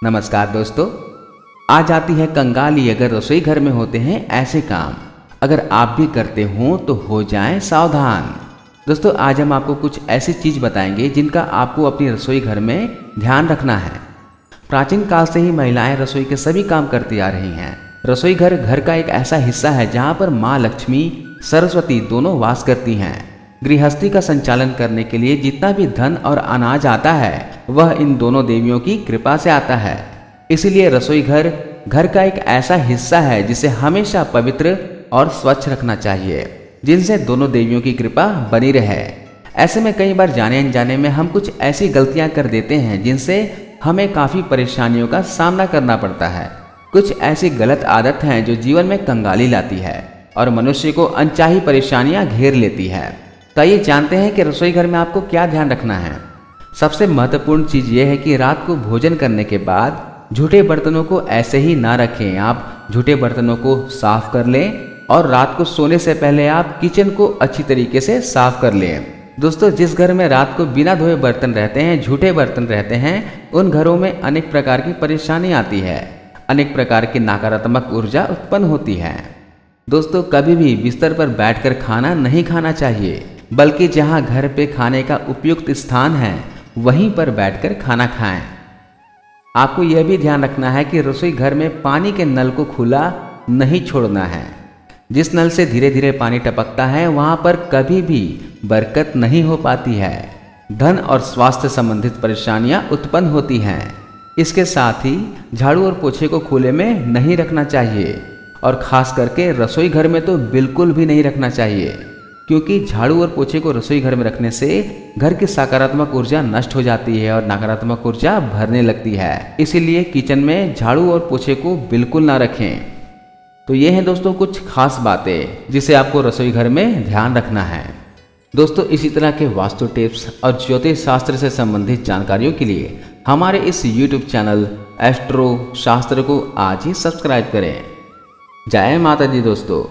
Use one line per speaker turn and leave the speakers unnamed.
नमस्कार दोस्तों, आज आती है कंगाली अगर रसोई घर में होते हैं ऐसे काम। अगर आप भी करते हो तो हो जाएं सावधान। दोस्तों, आज हम आपको कुछ ऐसी चीज बताएंगे जिनका आपको अपनी रसोई घर में ध्यान रखना है। प्राचीन काल से ही महिलाएं रसोई के सभी काम करती आ रही हैं। रसोई घर घर का एक ऐसा हिस्सा है जहाँ पर माँ लक्ष्मी, सरस्वती दोनों वास करती हैं। गृहस्थी का संचालन करने के लिए जितना भी धन और अनाज आता है वह इन दोनों देवियों की कृपा से आता है। इसीलिए रसोई घर घर का एक ऐसा हिस्सा है जिसे हमेशा पवित्र और स्वच्छ रखना चाहिए, जिनसे दोनों देवियों की कृपा बनी रहे। ऐसे में कई बार जाने अनजाने में हम कुछ ऐसी गलतियां कर देते हैं जिनसे हमें काफ़ी परेशानियों का सामना करना पड़ता है। कुछ ऐसी गलत आदत हैं जो जीवन में कंगाली लाती है और मनुष्य को अनचाही परेशानियां घेर लेती है। तो आइए जानते हैं कि रसोई घर में आपको क्या ध्यान रखना है। सबसे महत्वपूर्ण चीज़ यह है कि रात को भोजन करने के बाद झूठे बर्तनों को ऐसे ही ना रखें। आप झूठे बर्तनों को साफ कर लें और रात को सोने से पहले आप किचन को अच्छी तरीके से साफ कर लें। दोस्तों, जिस घर में रात को बिना धोए बर्तन रहते हैं, झूठे बर्तन रहते हैं, उन घरों में अनेक प्रकार की परेशानी आती है, अनेक प्रकार की नकारात्मक ऊर्जा उत्पन्न होती है। दोस्तों, कभी भी बिस्तर पर बैठकर खाना नहीं खाना चाहिए, बल्कि जहां घर पे खाने का उपयुक्त स्थान है वहीं पर बैठकर खाना खाएं। आपको यह भी ध्यान रखना है कि रसोई घर में पानी के नल को खुला नहीं छोड़ना है। जिस नल से धीरे धीरे पानी टपकता है वहां पर कभी भी बरकत नहीं हो पाती है। धन और स्वास्थ्य संबंधित परेशानियां उत्पन्न होती हैं। इसके साथ ही झाड़ू और पोछे को खुले में नहीं रखना चाहिए और खास करके रसोई घर में तो बिल्कुल भी नहीं रखना चाहिए, क्योंकि झाड़ू और पोछे को रसोई घर में रखने से घर की सकारात्मक ऊर्जा नष्ट हो जाती है और नकारात्मक ऊर्जा भरने लगती है। इसीलिए किचन में झाड़ू और पोछे को बिल्कुल ना रखें। तो ये हैं दोस्तों कुछ खास बातें जिसे आपको रसोई घर में ध्यान रखना है। दोस्तों, इसी तरह के वास्तु टिप्स और ज्योतिष शास्त्र से संबंधित जानकारियों के लिए हमारे इस YouTube चैनल एस्ट्रो शास्त्र को आज ही सब्सक्राइब करें। जय माता दी दोस्तों।